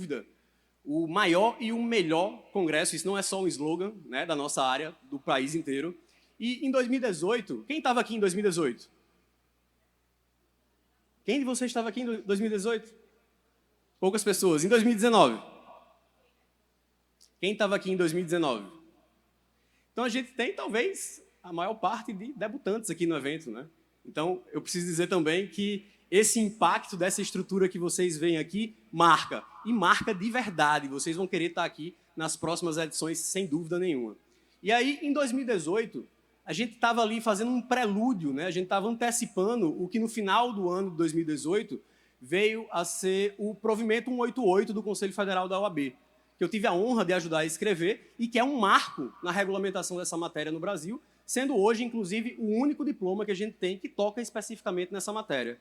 dúvida, o maior e o melhor congresso, isso não é só um slogan, né, da nossa área, do país inteiro. E em 2018, quem estava aqui em 2018? Quem de vocês estava aqui em 2018? Poucas pessoas. Em 2019? Quem estava aqui em 2019? Então a gente tem, talvez, a maior parte de debutantes aqui no evento, né? Então eu preciso dizer também que esse impacto dessa estrutura que vocês veem aqui marca, e marca de verdade. Vocês vão querer estar aqui nas próximas edições, sem dúvida nenhuma. E aí, em 2018, a gente estava ali fazendo um prelúdio, né? A gente estava antecipando o que no final do ano de 2018 veio a ser o provimento 188 do Conselho Federal da OAB, que eu tive a honra de ajudar a escrever e que é um marco na regulamentação dessa matéria no Brasil, sendo hoje, inclusive, o único diploma que a gente tem que toca especificamente nessa matéria.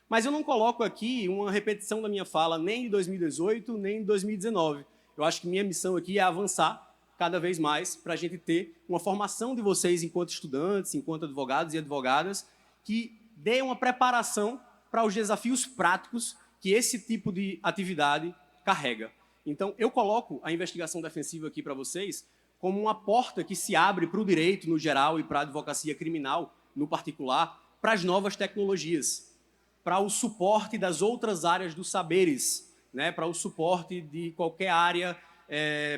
Mas eu não coloco aqui uma repetição da minha fala nem de 2018, nem de 2019. Eu acho que minha missão aqui é avançar cada vez mais para a gente ter uma formação de vocês enquanto estudantes, enquanto advogados e advogadas, que dê uma preparação para os desafios práticos que esse tipo de atividade carrega. Então, eu coloco a investigação defensiva aqui para vocês como uma porta que se abre para o direito no geral e para a advocacia criminal no particular, para as novas tecnologias, para o suporte das outras áreas dos saberes, né, para o suporte de qualquer área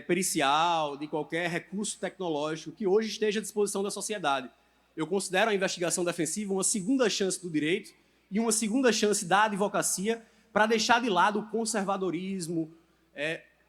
pericial, de qualquer recurso tecnológico que hoje esteja à disposição da sociedade. Eu considero a investigação defensiva uma segunda chance do direito e uma segunda chance da advocacia para deixar de lado o conservadorismo,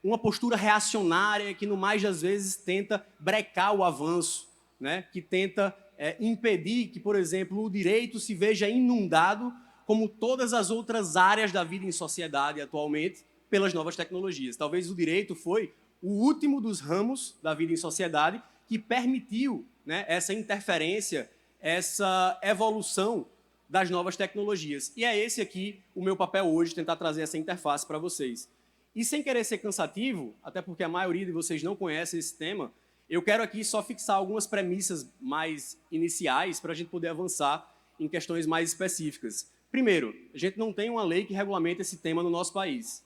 uma postura reacionária que, no mais das vezes, tenta brecar o avanço, né? Que tenta impedir que, por exemplo, o direito se veja inundado, como todas as outras áreas da vida em sociedade atualmente, pelas novas tecnologias. Talvez o direito foi o último dos ramos da vida em sociedade que permitiu, né, essa interferência, essa evolução das novas tecnologias. E é esse aqui o meu papel hoje, tentar trazer essa interface para vocês. E sem querer ser cansativo, até porque a maioria de vocês não conhece esse tema, eu quero aqui só fixar algumas premissas mais iniciais para a gente poder avançar em questões mais específicas. Primeiro, a gente não tem uma lei que regulamenta esse tema no nosso país.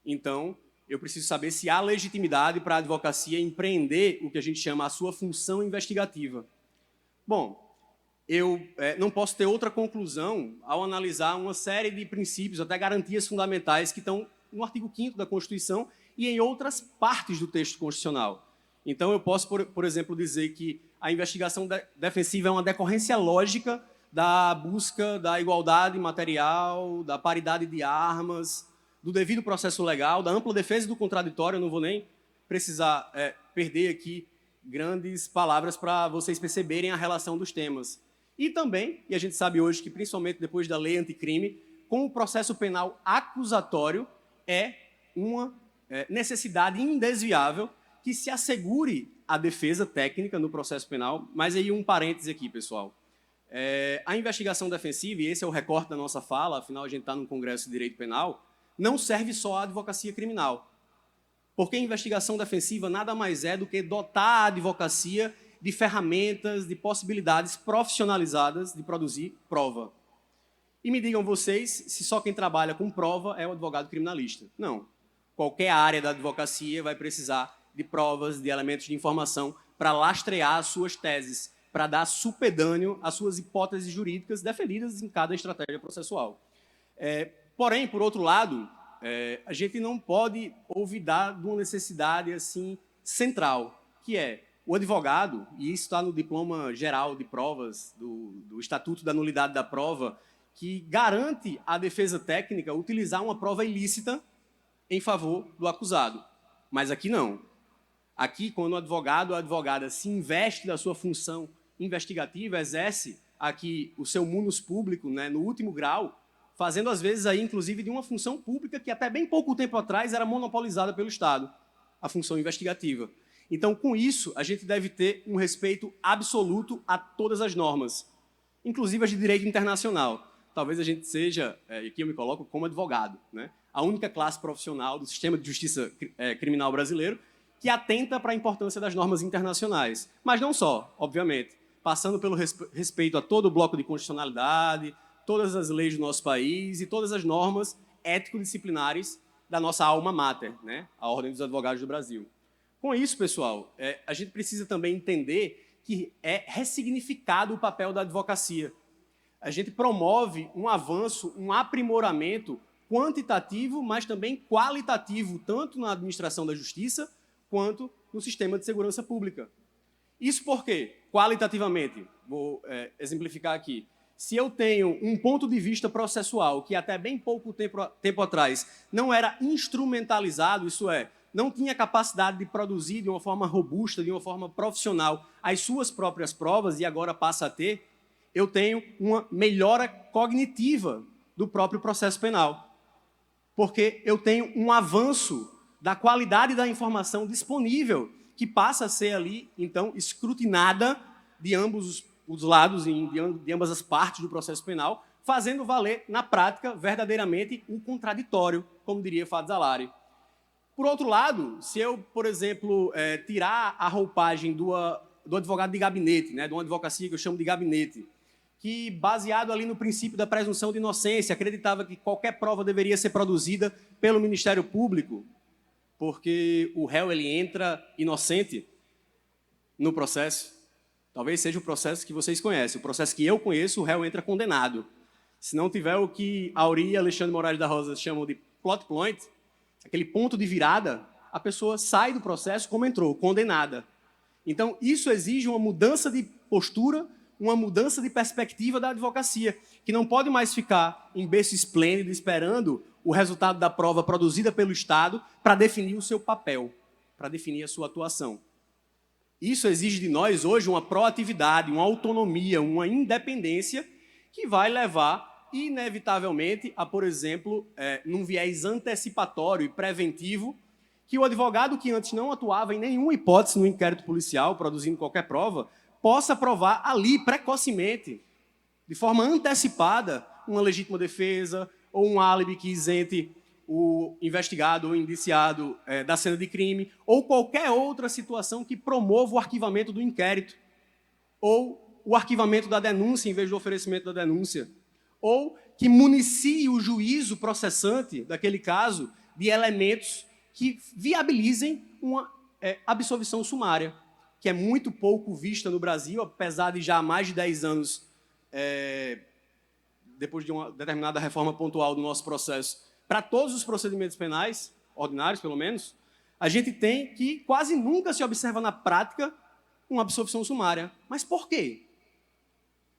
Então, eu preciso saber se há legitimidade para a advocacia empreender o que a gente chama a sua função investigativa. Bom, eu não posso ter outra conclusão ao analisar uma série de princípios, até garantias fundamentais que estão no artigo 5º da Constituição e em outras partes do texto constitucional. Então, eu posso, por exemplo, dizer que a investigação defensiva é uma decorrência lógica da busca da igualdade material, da paridade de armas, do devido processo legal, da ampla defesa do contraditório. Eu não vou nem precisar perder aqui grandes palavras para vocês perceberem a relação dos temas. E também, e a gente sabe hoje que, principalmente depois da lei anticrime, com o processo penal acusatório é uma necessidade indesviável que se assegure a defesa técnica no processo penal. Mas aí um parêntese aqui, pessoal. A investigação defensiva, e esse é o recorte da nossa fala, afinal a gente está num congresso de direito penal, não serve só à advocacia criminal. Porque a investigação defensiva nada mais é do que dotar a advocacia de ferramentas, de possibilidades profissionalizadas de produzir prova. E me digam vocês se só quem trabalha com prova é o advogado criminalista. Não. Qualquer área da advocacia vai precisar de provas, de elementos de informação para lastrear as suas teses, para dar supedâneo às suas hipóteses jurídicas deferidas em cada estratégia processual. Porém, por outro lado, a gente não pode olvidar de uma necessidade assim, central, que é o advogado, e isso está no diploma geral de provas, do Estatuto da Nulidade da Prova, que garante à defesa técnica utilizar uma prova ilícita em favor do acusado. Mas aqui não. Aqui, quando o advogado ou a advogada se investe da sua função investigativa, exerce aqui o seu munus público, né, no último grau, fazendo, às vezes, aí, inclusive, de uma função pública que até bem pouco tempo atrás era monopolizada pelo Estado, a função investigativa. Então, com isso, a gente deve ter um respeito absoluto a todas as normas, inclusive as de direito internacional. Talvez a gente seja, e aqui eu me coloco como advogado, né, a única classe profissional do sistema de justiça criminal brasileiro que atenta para a importância das normas internacionais. Mas não só, obviamente, passando pelo respeito a todo o bloco de constitucionalidade, todas as leis do nosso país e todas as normas ético-disciplinares da nossa alma mater, né? A Ordem dos Advogados do Brasil. Com isso, pessoal, a gente precisa também entender que é ressignificado o papel da advocacia. A gente promove um avanço, um aprimoramento quantitativo, mas também qualitativo, tanto na administração da justiça quanto no sistema de segurança pública. Isso por quê? Qualitativamente, vou exemplificar aqui. Se eu tenho um ponto de vista processual que até bem pouco tempo atrás não era instrumentalizado, isso é, não tinha capacidade de produzir de uma forma robusta, de uma forma profissional, as suas próprias provas, e agora passa a ter, eu tenho uma melhora cognitiva do próprio processo penal. Porque eu tenho um avanço da qualidade da informação disponível, que passa a ser ali, então, escrutinada de ambos os lados, de ambas as partes do processo penal, fazendo valer, na prática, verdadeiramente, o contraditório, como diria Fadi Zalari. Por outro lado, se eu, por exemplo, tirar a roupagem do advogado de gabinete, né, de uma advocacia que eu chamo de gabinete, que, baseado ali no princípio da presunção de inocência, acreditava que qualquer prova deveria ser produzida pelo Ministério Público, porque o réu ele entra inocente no processo. Talvez seja o processo que vocês conhecem. O processo que eu conheço, o réu entra condenado. Se não tiver o que Auri e Alexandre Moraes da Rosa chamam de plot point, aquele ponto de virada, a pessoa sai do processo como entrou, condenada. Então, isso exige uma mudança de postura, uma mudança de perspectiva da advocacia, que não pode mais ficar em berço esplêndido esperando o resultado da prova produzida pelo Estado para definir o seu papel, para definir a sua atuação. Isso exige de nós hoje uma proatividade, uma autonomia, uma independência que vai levar, inevitavelmente, a, por exemplo, num viés antecipatório e preventivo, que o advogado que antes não atuava em nenhuma hipótese no inquérito policial, produzindo qualquer prova, possa provar ali, precocemente, de forma antecipada, uma legítima defesa ou um álibi que isente o investigado ou indiciado da cena de crime, ou qualquer outra situação que promova o arquivamento do inquérito, ou o arquivamento da denúncia em vez do oferecimento da denúncia, ou que municie o juízo processante daquele caso de elementos que viabilizem uma absolvição sumária, que é muito pouco vista no Brasil, apesar de já há mais de 10 anos, depois de uma determinada reforma pontual do nosso processo, para todos os procedimentos penais, ordinários pelo menos, a gente tem que quase nunca se observa na prática uma absolvição sumária. Mas por quê?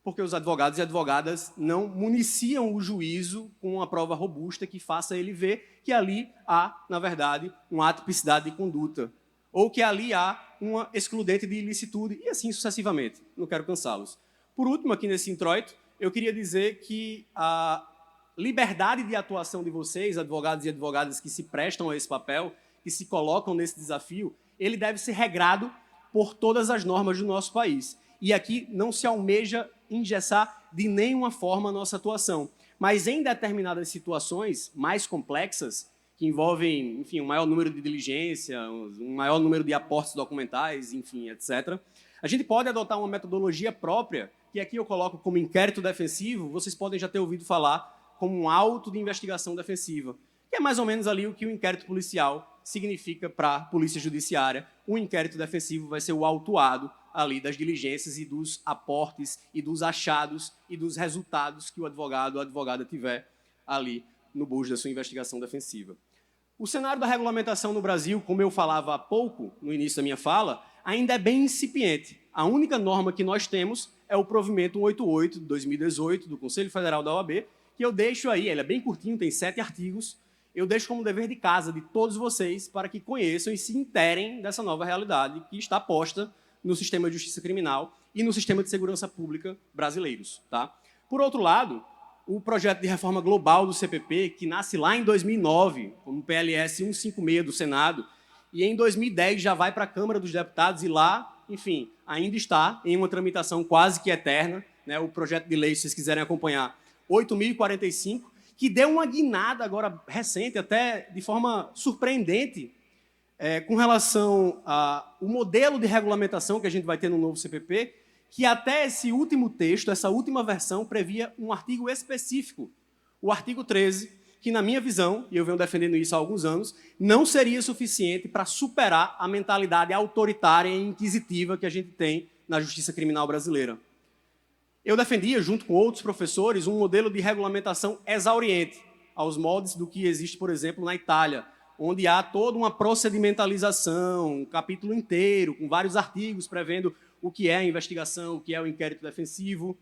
Porque os advogados e advogadas não municiam o juízo com uma prova robusta que faça ele ver que ali há, na verdade, uma atipicidade de conduta, ou que ali há uma excludente de ilicitude, e assim sucessivamente. Não quero cansá-los. Por último, aqui nesse introito, eu queria dizer que a liberdade de atuação de vocês, advogados e advogadas que se prestam a esse papel, que se colocam nesse desafio, ele deve ser regrado por todas as normas do nosso país. E aqui não se almeja engessar de nenhuma forma a nossa atuação. Mas em determinadas situações mais complexas, que envolvem, enfim, um maior número de diligência, um maior número de aportes documentais, enfim, etc., a gente pode adotar uma metodologia própria, que aqui eu coloco como inquérito defensivo, vocês podem já ter ouvido falar como um auto de investigação defensiva, que é mais ou menos ali o que o inquérito policial significa para a polícia judiciária. O inquérito defensivo vai ser o autuado ali das diligências e dos aportes e dos achados e dos resultados que o advogado ou a advogada tiver ali no bojo da sua investigação defensiva. O cenário da regulamentação no Brasil, como eu falava há pouco, no início da minha fala, ainda é bem incipiente. A única norma que nós temos é o provimento 188 de 2018 do Conselho Federal da OAB, que eu deixo aí, ele é bem curtinho, tem 7 artigos, eu deixo como dever de casa de todos vocês para que conheçam e se interem dessa nova realidade que está posta no sistema de justiça criminal e no sistema de segurança pública brasileiros. Tá? Por outro lado, o projeto de reforma global do CPP, que nasce lá em 2009, como PLS 156 do Senado, e em 2010 já vai para a Câmara dos Deputados e lá, enfim, ainda está em uma tramitação quase que eterna, né, o projeto de lei, se vocês quiserem acompanhar, 8.045, que deu uma guinada agora recente, até de forma surpreendente, com relação ao modelo de regulamentação que a gente vai ter no novo CPP, que até esse último texto, essa última versão, previa um artigo específico, o artigo 13, que, na minha visão, e eu venho defendendo isso há alguns anos, não seria suficiente para superar a mentalidade autoritária e inquisitiva que a gente tem na justiça criminal brasileira. Eu defendia, junto com outros professores, um modelo de regulamentação exauriente, aos moldes do que existe, por exemplo, na Itália, onde há toda uma procedimentalização, um capítulo inteiro, com vários artigos prevendo o que é a investigação, o que é o inquérito defensivo,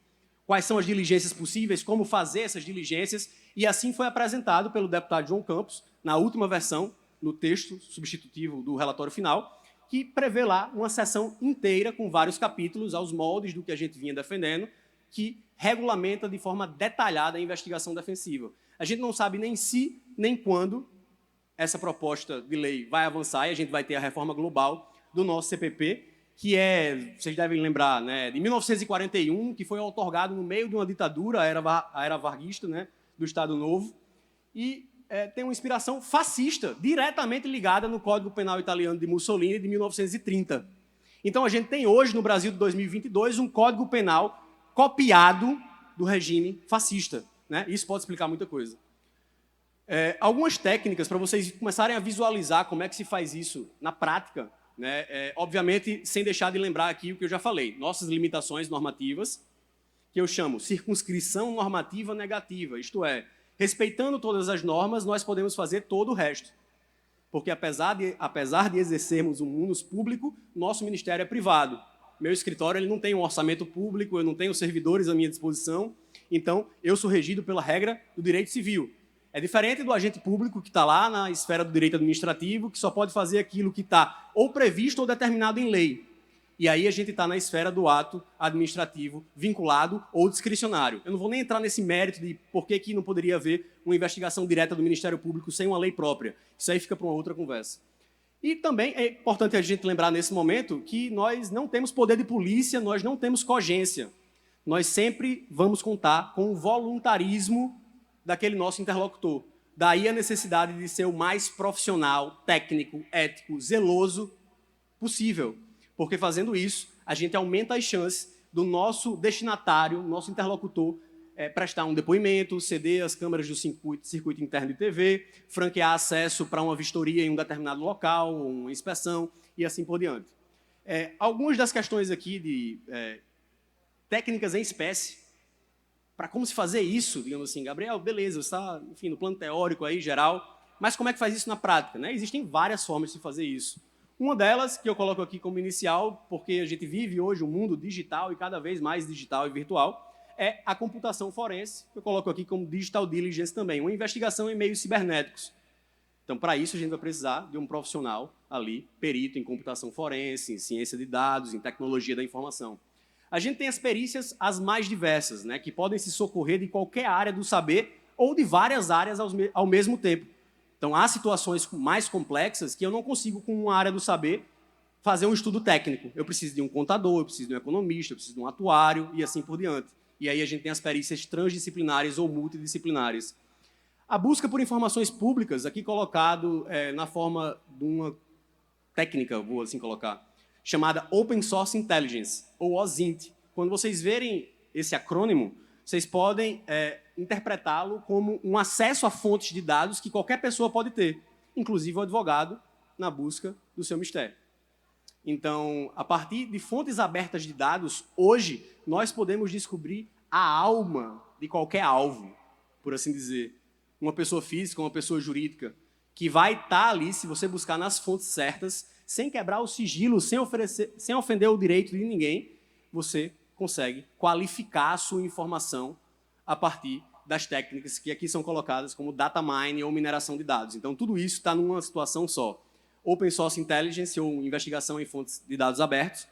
quais são as diligências possíveis, como fazer essas diligências, e assim foi apresentado pelo deputado João Campos, na última versão, no texto substitutivo do relatório final, que prevê lá uma seção inteira com vários capítulos aos moldes do que a gente vinha defendendo, que regulamenta de forma detalhada a investigação defensiva. A gente não sabe nem se, nem quando essa proposta de lei vai avançar e a gente vai ter a reforma global do nosso CPP, que é, vocês devem lembrar, né, de 1941, que foi outorgado no meio de uma ditadura, a era varguista, né, do Estado Novo, e tem uma inspiração fascista, diretamente ligada no Código Penal italiano de Mussolini, de 1930. Então, a gente tem hoje, no Brasil de 2022, um Código Penal copiado do regime fascista, né? Isso pode explicar muita coisa. Algumas técnicas para vocês começarem a visualizar como é que se faz isso na prática, né? Obviamente, sem deixar de lembrar aqui o que eu já falei, nossas limitações normativas, que eu chamo circunscrição normativa negativa, isto é, respeitando todas as normas, nós podemos fazer todo o resto. Porque, apesar de exercermos um munus público, nosso ministério é privado. Meu escritório ele não tem um orçamento público, eu não tenho servidores à minha disposição, então eu sou regido pela regra do direito civil. É diferente do agente público que está lá na esfera do direito administrativo, que só pode fazer aquilo que está ou previsto ou determinado em lei. E aí a gente está na esfera do ato administrativo vinculado ou discricionário. Eu não vou nem entrar nesse mérito de por que não poderia haver uma investigação direta do Ministério Público sem uma lei própria. Isso aí fica para uma outra conversa. E também é importante a gente lembrar nesse momento que nós não temos poder de polícia, nós não temos cogência. Nós sempre vamos contar com o voluntarismo daquele nosso interlocutor. Daí a necessidade de ser o mais profissional, técnico, ético, zeloso possível. Porque fazendo isso, a gente aumenta as chances do nosso destinatário, nosso interlocutor, prestar um depoimento, ceder as câmeras do circuito interno de TV, franquear acesso para uma vistoria em um determinado local, uma inspeção e assim por diante. Algumas das questões aqui de técnicas em espécie, para como se fazer isso, digamos assim, Gabriel, beleza, você está, enfim, no plano teórico aí, geral, mas como é que faz isso na prática, né? Existem várias formas de fazer isso. Uma delas, que eu coloco aqui como inicial, porque a gente vive hoje um mundo digital e cada vez mais digital e virtual, é a computação forense, que eu coloco aqui como digital diligence também, uma investigação em meios cibernéticos. Então, para isso, a gente vai precisar de um profissional ali, perito em computação forense, em ciência de dados, em tecnologia da informação. A gente tem as perícias as mais diversas, né, que podem se socorrer de qualquer área do saber ou de várias áreas ao mesmo tempo. Então, há situações mais complexas que eu não consigo, com uma área do saber, fazer um estudo técnico. Eu preciso de um contador, eu preciso de um economista, eu preciso de um atuário e assim por diante. E aí a gente tem as perícias transdisciplinares ou multidisciplinares. A busca por informações públicas, aqui colocado na forma de uma técnica, vou assim colocar, chamada Open Source Intelligence, ou OSINT. Quando vocês verem esse acrônimo, vocês podem interpretá-lo como um acesso a fontes de dados que qualquer pessoa pode ter, inclusive o advogado, na busca do seu mistério. Então, a partir de fontes abertas de dados, hoje, nós podemos descobrir a alma de qualquer alvo, por assim dizer. Uma pessoa física, uma pessoa jurídica, que vai estar ali, se você buscar nas fontes certas, sem quebrar o sigilo, sem ofender o direito de ninguém, você consegue qualificar a sua informação a partir das técnicas que aqui são colocadas como data mining ou mineração de dados. Então, tudo isso está numa situação só. Open Source Intelligence, ou investigação em fontes de dados abertos,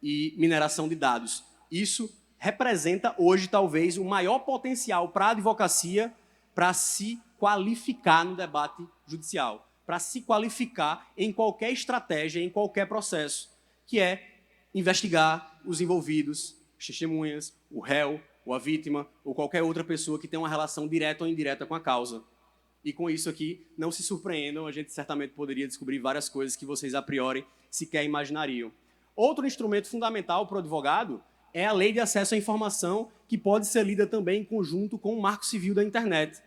e mineração de dados. Isso representa hoje, talvez, o maior potencial para a advocacia para se qualificar no debate judicial, para se qualificar em qualquer estratégia, em qualquer processo, que é investigar os envolvidos, as testemunhas, o réu, ou a vítima, ou qualquer outra pessoa que tem uma relação direta ou indireta com a causa. E com isso aqui, não se surpreendam, a gente certamente poderia descobrir várias coisas que vocês, a priori, sequer imaginariam. Outro instrumento fundamental para o advogado é a Lei de Acesso à Informação, que pode ser lida também em conjunto com o Marco Civil da Internet,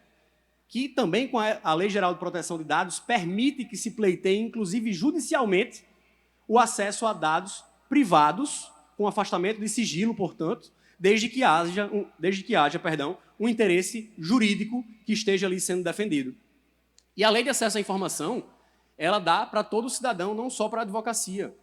que também com a Lei Geral de Proteção de Dados permite que se pleiteie, inclusive judicialmente, o acesso a dados privados, com afastamento de sigilo, portanto, desde que haja um interesse jurídico que esteja ali sendo defendido. E a Lei de Acesso à Informação, ela dá para todo cidadão, não só para a advocacia,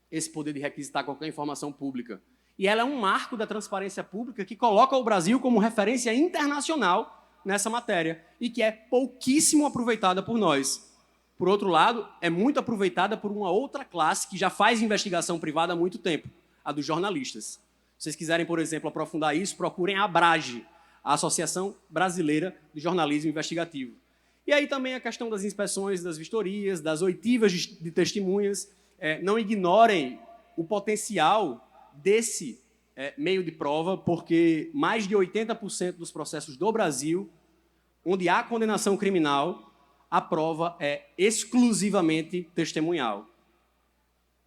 esse poder de requisitar qualquer informação pública. E ela é um marco da transparência pública que coloca o Brasil como referência internacional nessa matéria e que é pouquíssimo aproveitada por nós. Por outro lado, é muito aproveitada por uma outra classe que já faz investigação privada há muito tempo, a dos jornalistas. Se vocês quiserem, por exemplo, aprofundar isso, procurem a ABRAGE, a Associação Brasileira de Jornalismo Investigativo. E aí também a questão das inspeções, das vistorias, das oitivas de testemunhas. Não ignorem o potencial desse meio de prova, porque mais de 80% dos processos do Brasil, onde há condenação criminal, a prova é exclusivamente testemunhal.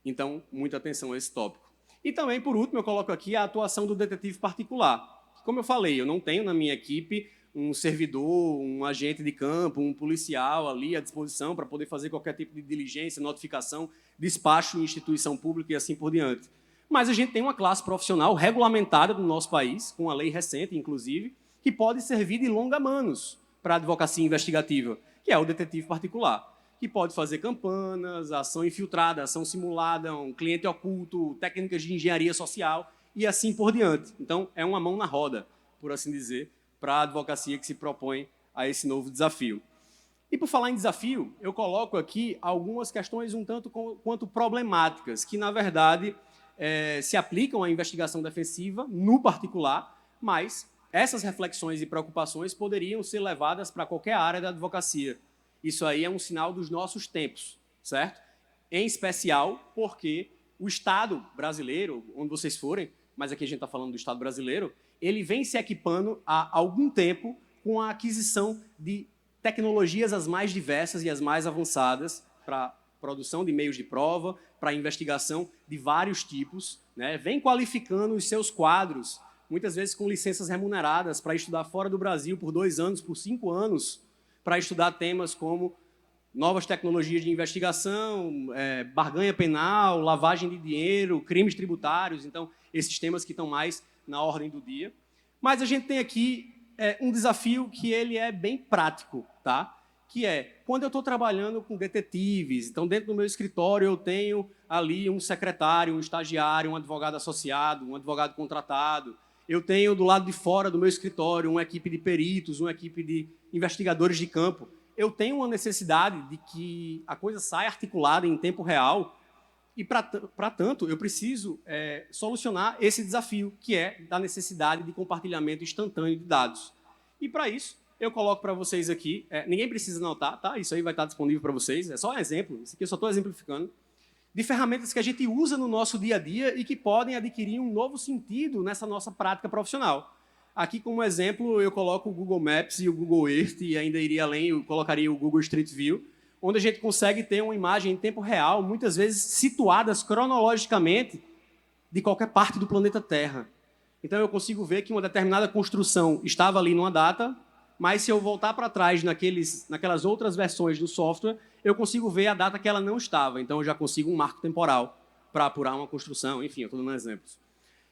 Então, muita atenção a esse tópico. E também, por último, eu coloco aqui a atuação do detetive particular. Como eu falei, eu não tenho na minha equipe um servidor, um agente de campo, um policial ali à disposição para poder fazer qualquer tipo de diligência, notificação, despacho em instituição pública e assim por diante. Mas a gente tem uma classe profissional regulamentada no nosso país, com uma lei recente, inclusive, que pode servir de longa-manos para a advocacia investigativa, que é o detetive particular, que pode fazer campanas, ação infiltrada, ação simulada, um cliente oculto, técnicas de engenharia social e assim por diante. Então, é uma mão na roda, por assim dizer, para a advocacia que se propõe a esse novo desafio. E, por falar em desafio, eu coloco aqui algumas questões um tanto quanto problemáticas, que, na verdade, se aplicam à investigação defensiva, no particular, mas essas reflexões e preocupações poderiam ser levadas para qualquer área da advocacia. Isso aí é um sinal dos nossos tempos, certo? Em especial porque o Estado brasileiro, onde vocês forem, mas aqui a gente está falando do Estado brasileiro, ele vem se equipando há algum tempo com a aquisição de tecnologias as mais diversas e as mais avançadas para produção de meios de prova, para investigação de vários tipos, né? Vem qualificando os seus quadros, muitas vezes com licenças remuneradas, para estudar fora do Brasil por 2 anos, por 5 anos, para estudar temas como novas tecnologias de investigação, barganha penal, lavagem de dinheiro, crimes tributários, então, esses temas que estão mais na ordem do dia. Mas a gente tem aqui um desafio que ele é bem prático, tá? Que é, quando eu estou trabalhando com detetives, então, dentro do meu escritório, eu tenho ali um secretário, um estagiário, um advogado associado, um advogado contratado, eu tenho do lado de fora do meu escritório uma equipe de peritos, uma equipe de investigadores de campo. Eu tenho uma necessidade de que a coisa saia articulada em tempo real e, para tanto, eu preciso solucionar esse desafio, que é da necessidade de compartilhamento instantâneo de dados. E, para isso, eu coloco para vocês aqui, ninguém precisa anotar, tá? Isso aí vai estar disponível para vocês, é só um exemplo, isso aqui eu só estou exemplificando, de ferramentas que a gente usa no nosso dia a dia e que podem adquirir um novo sentido nessa nossa prática profissional. Aqui, como exemplo, eu coloco o Google Maps e o Google Earth, e ainda iria além, eu colocaria o Google Street View, onde a gente consegue ter uma imagem em tempo real, muitas vezes situadas cronologicamente de qualquer parte do planeta Terra. Então, eu consigo ver que uma determinada construção estava ali numa data, mas se eu voltar para trás naquelas outras versões do software, eu consigo ver a data que ela não estava. Então, eu já consigo um marco temporal para apurar uma construção. Enfim, eu estou dando exemplos.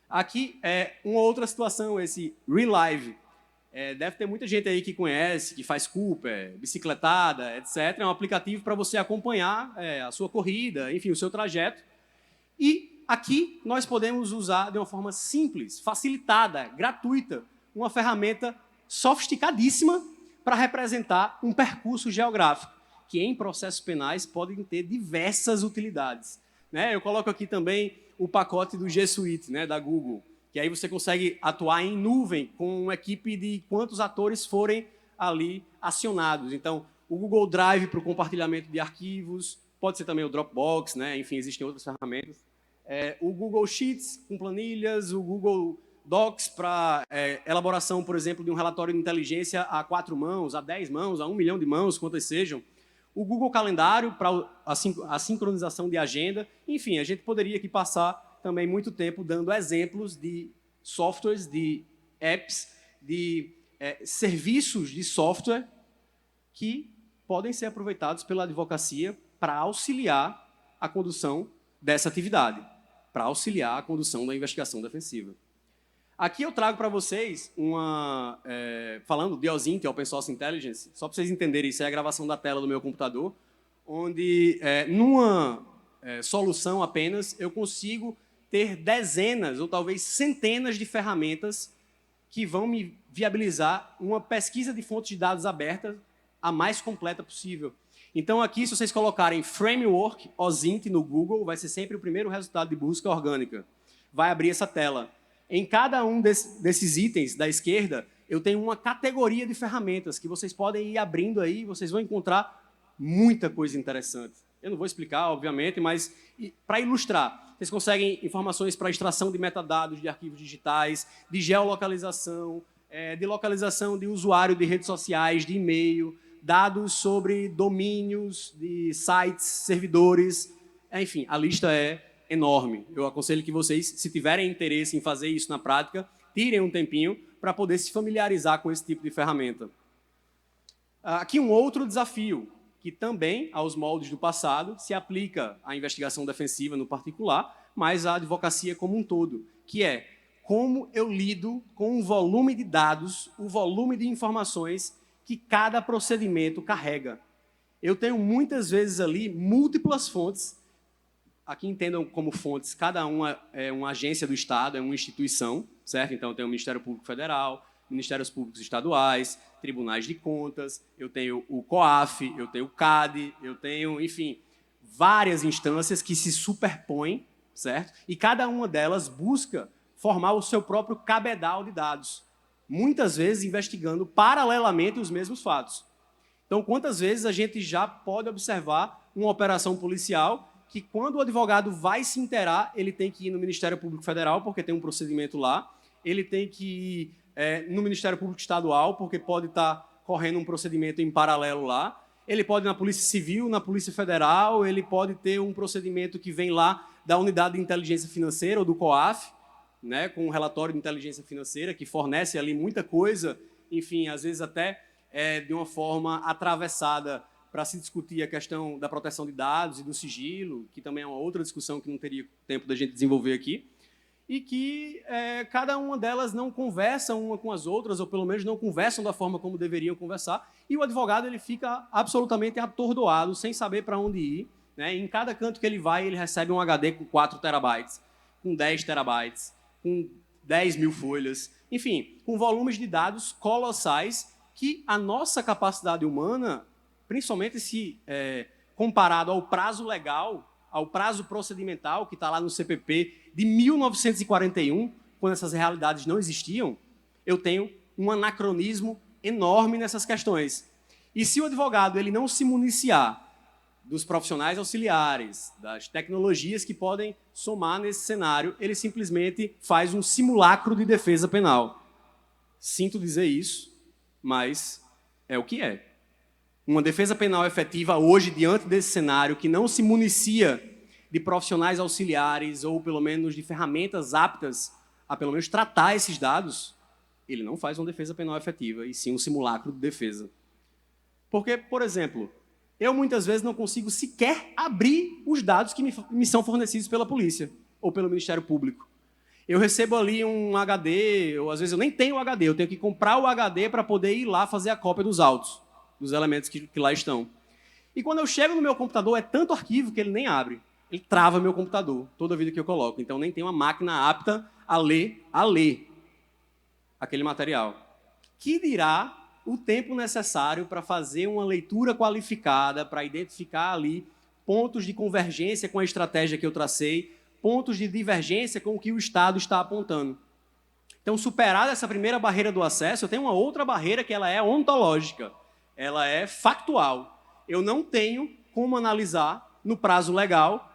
Aqui é uma outra situação, esse Relive. Deve ter muita gente aí que conhece, que faz Cooper, bicicletada, etc. É um aplicativo para você acompanhar a sua corrida, enfim, o seu trajeto. E aqui nós podemos usar de uma forma simples, facilitada, gratuita, uma ferramenta sofisticadíssima para representar um percurso geográfico, que em processos penais podem ter diversas utilidades. Eu coloco aqui também o pacote do G Suite, da Google, que aí você consegue atuar em nuvem com uma equipe de quantos atores forem ali acionados. Então, o Google Drive para o compartilhamento de arquivos, pode ser também o Dropbox, enfim, existem outras ferramentas. O Google Sheets com planilhas, o Google Docs para elaboração, por exemplo, de um relatório de inteligência a 4 mãos, a 10 mãos, a 1 milhão de mãos, quantas sejam. O Google Calendário para a sincronização de agenda. Enfim, a gente poderia aqui passar também muito tempo dando exemplos de softwares, de apps, de serviços de software que podem ser aproveitados pela advocacia para auxiliar a condução dessa atividade, para auxiliar a condução da investigação defensiva. Aqui eu trago para vocês falando de OSINT, Open Source Intelligence, só para vocês entenderem, isso é a gravação da tela do meu computador, onde numa solução apenas eu consigo ter dezenas ou talvez centenas de ferramentas que vão me viabilizar uma pesquisa de fontes de dados abertas a mais completa possível. Então aqui, se vocês colocarem Framework OSINT no Google, vai ser sempre o primeiro resultado de busca orgânica. Vai abrir essa tela. Em cada um desses itens da esquerda, eu tenho uma categoria de ferramentas que vocês podem ir abrindo aí e vocês vão encontrar muita coisa interessante. Eu não vou explicar, obviamente, mas para ilustrar, vocês conseguem informações para extração de metadados de arquivos digitais, de geolocalização, de localização de usuário de redes sociais, de e-mail, dados sobre domínios de sites, servidores, enfim, a lista é enorme. Eu aconselho que vocês, se tiverem interesse em fazer isso na prática, tirem um tempinho para poder se familiarizar com esse tipo de ferramenta. Aqui um outro desafio, que também, aos moldes do passado, se aplica à investigação defensiva no particular, mas à advocacia como um todo, que é como eu lido com o volume de dados, o volume de informações que cada procedimento carrega. Eu tenho muitas vezes ali múltiplas fontes. Aqui entendam como fontes, cada uma é uma agência do Estado, é uma instituição, certo? Então eu tenho o Ministério Público Federal, Ministérios Públicos Estaduais, Tribunais de Contas, eu tenho o COAF, eu tenho o CAD, eu tenho, enfim, várias instâncias que se superpõem, certo? E cada uma delas busca formar o seu próprio cabedal de dados, muitas vezes investigando paralelamente os mesmos fatos. Então, quantas vezes a gente já pode observar uma operação policial que, quando o advogado vai se inteirar, ele tem que ir no Ministério Público Federal, porque tem um procedimento lá, ele tem que ir no Ministério Público Estadual, porque pode estar correndo um procedimento em paralelo lá, ele pode ir na Polícia Civil, na Polícia Federal, ele pode ter um procedimento que vem lá da Unidade de Inteligência Financeira, ou do COAF, né, com um relatório de inteligência financeira, que fornece ali muita coisa, enfim, às vezes até de uma forma atravessada para se discutir a questão da proteção de dados e do sigilo, que também é uma outra discussão que não teria tempo da gente desenvolver aqui, e que cada uma delas não conversa uma com as outras, ou pelo menos não conversam da forma como deveriam conversar, e o advogado ele fica absolutamente atordoado, sem saber para onde ir, né? Em cada canto que ele vai, ele recebe um HD com 4 terabytes, com 10 terabytes, com 10 mil folhas, enfim, com volumes de dados colossais que a nossa capacidade humana, principalmente se comparado ao prazo legal, ao prazo procedimental, que está lá no CPP de 1941, quando essas realidades não existiam, eu tenho um anacronismo enorme nessas questões. E se o advogado ele não se municiar dos profissionais auxiliares, das tecnologias que podem somar nesse cenário, ele simplesmente faz um simulacro de defesa penal. Sinto dizer isso, mas é o que é. Uma defesa penal efetiva hoje, diante desse cenário, que não se municia de profissionais auxiliares ou, pelo menos, de ferramentas aptas a, pelo menos, tratar esses dados, ele não faz uma defesa penal efetiva, e sim um simulacro de defesa. Porque, por exemplo, eu muitas vezes não consigo sequer abrir os dados que me são fornecidos pela polícia ou pelo Ministério Público. Eu recebo ali um HD, ou às vezes eu nem tenho o HD, eu tenho que comprar o HD para poder ir lá fazer a cópia dos autos, dos elementos que lá estão. E quando eu chego no meu computador, é tanto arquivo que ele nem abre. Ele trava meu computador toda vida que eu coloco. Então nem tem uma máquina apta a ler aquele material. Que dirá o tempo necessário para fazer uma leitura qualificada, para identificar ali pontos de convergência com a estratégia que eu tracei, pontos de divergência com o que o Estado está apontando. Então, superada essa primeira barreira do acesso, eu tenho uma outra barreira que ela é ontológica, ela é factual. Eu não tenho como analisar, no prazo legal,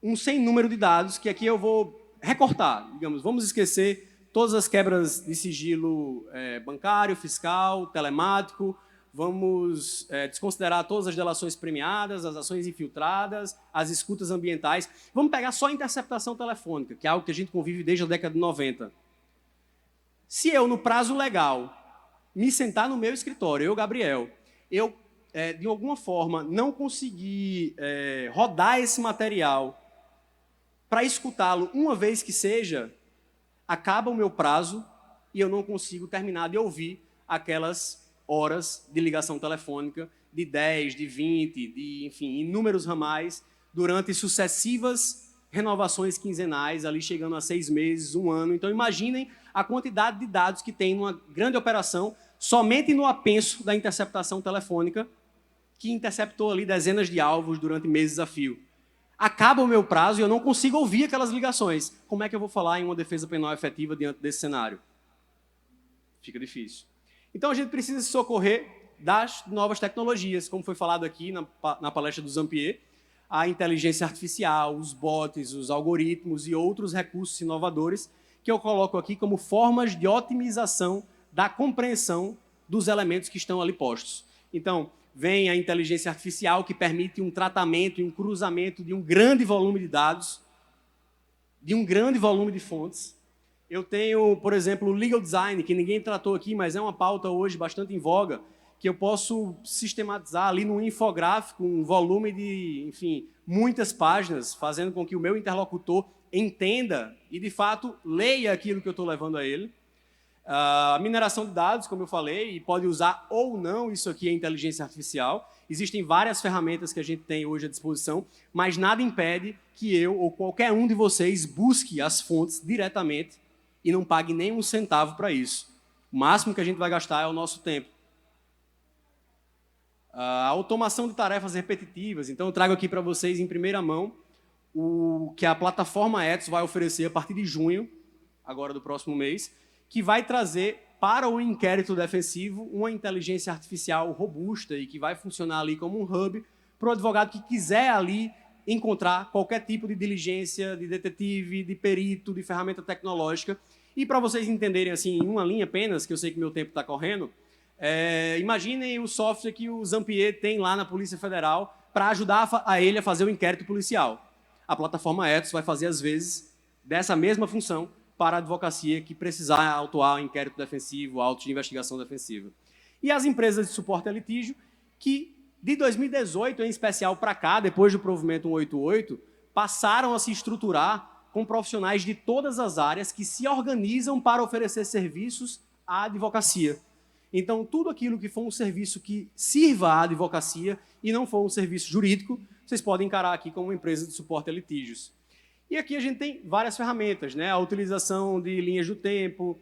um sem número de dados, que aqui eu vou recortar. Digamos, vamos esquecer todas as quebras de sigilo bancário, fiscal, telemático, vamos desconsiderar todas as delações premiadas, as ações infiltradas, as escutas ambientais. Vamos pegar só a interceptação telefônica, que é algo que a gente convive desde a década de 90. Se eu, no prazo legal, me sentar no meu escritório, eu, Gabriel, eu, de alguma forma, não consegui rodar esse material para escutá-lo uma vez que seja, acaba o meu prazo e eu não consigo terminar de ouvir aquelas horas de ligação telefônica de 10, de 20, de, enfim, inúmeros ramais, durante sucessivas renovações quinzenais, ali chegando a 6 meses, 1 ano. Então, imaginem a quantidade de dados que tem numa grande operação, somente no apenso da interceptação telefônica, que interceptou ali dezenas de alvos durante meses a fio. Acaba o meu prazo e eu não consigo ouvir aquelas ligações. Como é que eu vou falar em uma defesa penal efetiva diante desse cenário? Fica difícil. Então, a gente precisa se socorrer das novas tecnologias, como foi falado aqui na palestra do Zampier, a inteligência artificial, os bots, os algoritmos e outros recursos inovadores que eu coloco aqui como formas de otimização da compreensão dos elementos que estão ali postos. Então, vem a inteligência artificial, que permite um tratamento e um cruzamento de um grande volume de dados, de um grande volume de fontes. Eu tenho, por exemplo, o legal design, que ninguém tratou aqui, mas é uma pauta hoje bastante em voga, que eu posso sistematizar ali num infográfico, um volume de, enfim, muitas páginas, fazendo com que o meu interlocutor entenda e, de fato, leia aquilo que eu estou levando a ele. A mineração de dados, como eu falei, e pode usar ou não isso aqui, a inteligência artificial. Existem várias ferramentas que a gente tem hoje à disposição, mas nada impede que eu ou qualquer um de vocês busque as fontes diretamente e não pague nem um centavo para isso. O máximo que a gente vai gastar é o nosso tempo. A automação de tarefas repetitivas. Então, eu trago aqui para vocês, em primeira mão, o que a plataforma Ethos vai oferecer a partir de junho, agora do próximo mês, que vai trazer para o inquérito defensivo uma inteligência artificial robusta e que vai funcionar ali como um hub para o advogado que quiser ali encontrar qualquer tipo de diligência, de detetive, de perito, de ferramenta tecnológica. E para vocês entenderem assim, em uma linha apenas, que eu sei que meu tempo está correndo, imaginem o software que o Zampier tem lá na Polícia Federal para ajudar a ele a fazer o inquérito policial. A plataforma Ethos vai fazer, às vezes, dessa mesma função para a advocacia que precisar autuar inquérito defensivo, auto de investigação defensiva. E as empresas de suporte a litígio, que de 2018, em especial para cá, depois do provimento 188, passaram a se estruturar com profissionais de todas as áreas que se organizam para oferecer serviços à advocacia. Então, tudo aquilo que for um serviço que sirva à advocacia e não for um serviço jurídico, vocês podem encarar aqui como uma empresa de suporte a litígios. E aqui a gente tem várias ferramentas, né? A utilização de linhas do tempo,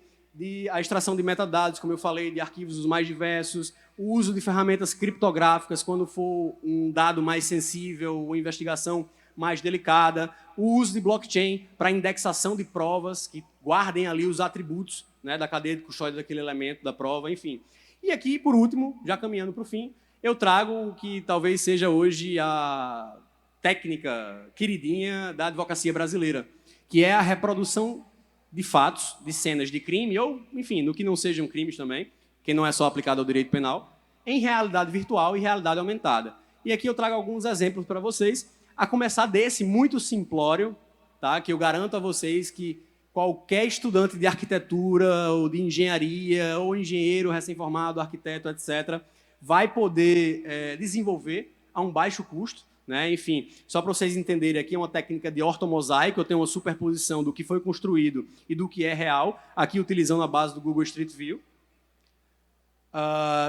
a extração de metadados, como eu falei, de arquivos os mais diversos, o uso de ferramentas criptográficas quando for um dado mais sensível, uma investigação mais delicada, o uso de blockchain para indexação de provas que guardem ali os atributos, né, da cadeia de custódia daquele elemento, da prova, enfim. E aqui, por último, já caminhando para o fim, eu trago o que talvez seja hoje a técnica queridinha da advocacia brasileira, que é a reprodução de fatos, de cenas de crime, ou, enfim, no que não sejam crimes também, que não é só aplicado ao direito penal, em realidade virtual e realidade aumentada. E aqui eu trago alguns exemplos para vocês, a começar desse muito simplório, tá? Que eu garanto a vocês que qualquer estudante de arquitetura, ou de engenharia, ou engenheiro recém-formado, arquiteto, etc., vai poder desenvolver a um baixo custo, né? Enfim, só para vocês entenderem, aqui é uma técnica de ortomosaico, eu tenho uma superposição do que foi construído e do que é real, aqui utilizando a base do Google Street View.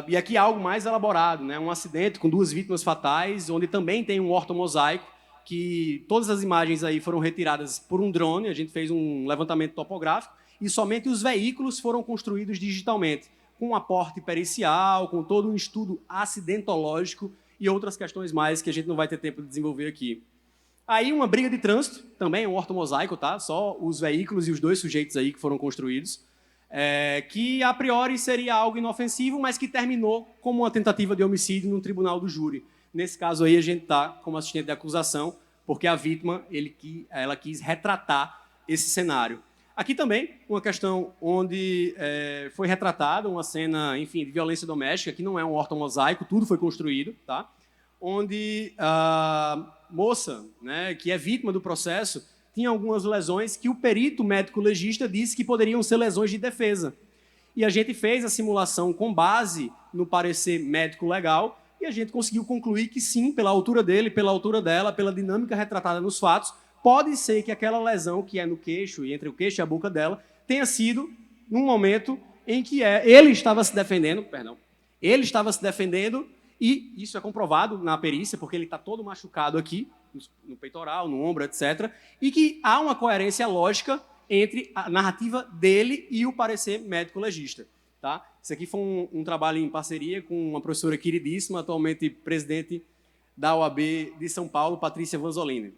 E aqui algo mais elaborado, né? Um acidente com 2 vítimas fatais, onde também tem um ortomosaico, que todas as imagens aí foram retiradas por um drone, a gente fez um levantamento topográfico, e somente os veículos foram construídos digitalmente, com um aporte pericial, com todo um estudo acidentológico e outras questões mais que a gente não vai ter tempo de desenvolver aqui. Aí uma briga de trânsito, também é um ortomosaico, tá? Só os veículos e os 2 sujeitos aí que foram construídos, que a priori seria algo inofensivo, mas que terminou como uma tentativa de homicídio no tribunal do júri. Nesse caso aí a gente está como assistente de acusação, porque a vítima ela quis retratar esse cenário. Aqui também uma questão onde foi retratada uma cena, enfim, de violência doméstica, que não é um ortomosaico, tudo foi construído, tá? Onde a moça, né, que é vítima do processo, tinha algumas lesões que o perito médico legista disse que poderiam ser lesões de defesa. e a gente fez a simulação com base no parecer médico legal, e a gente conseguiu concluir que sim, pela altura dele, pela altura dela, pela dinâmica retratada nos fatos, pode ser que aquela lesão que é no queixo, e entre o queixo e a boca dela, tenha sido num momento em que ele estava se defendendo, e isso é comprovado na perícia, porque ele está todo machucado aqui, no peitoral, no ombro, etc., e que há uma coerência lógica entre a narrativa dele e o parecer médico-legista. Tá? Isso aqui foi um trabalho em parceria com uma professora queridíssima, atualmente presidente da OAB de São Paulo, Patrícia Vanzolini.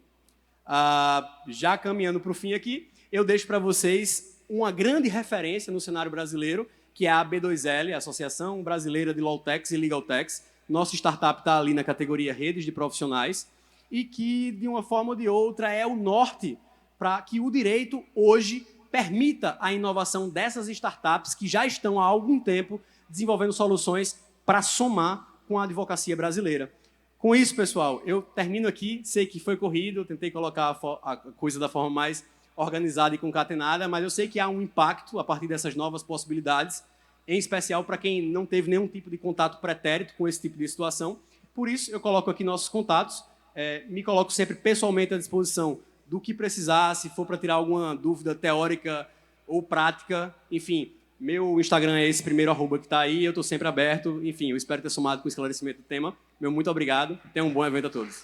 Já caminhando para o fim aqui, eu deixo para vocês uma grande referência no cenário brasileiro, que é a AB2L, a Associação Brasileira de Lawtechs e Legaltechs. Nossa startup está ali na categoria redes de profissionais e que, de uma forma ou de outra, é o norte para que o direito hoje permita a inovação dessas startups que já estão há algum tempo desenvolvendo soluções para somar com a advocacia brasileira. Com isso, pessoal, eu termino aqui. Sei que foi corrido, eu tentei colocar a coisa da forma mais organizada e concatenada, mas eu sei que há um impacto a partir dessas novas possibilidades, em especial para quem não teve nenhum tipo de contato pretérito com esse tipo de situação. Por isso, eu coloco aqui nossos contatos, me coloco sempre pessoalmente à disposição do que precisar, se for para tirar alguma dúvida teórica ou prática. Enfim, meu Instagram é esse primeiro @ que está aí, eu estou sempre aberto. Enfim, eu espero ter somado com o esclarecimento do tema. Meu muito obrigado, tenham um bom evento a todos.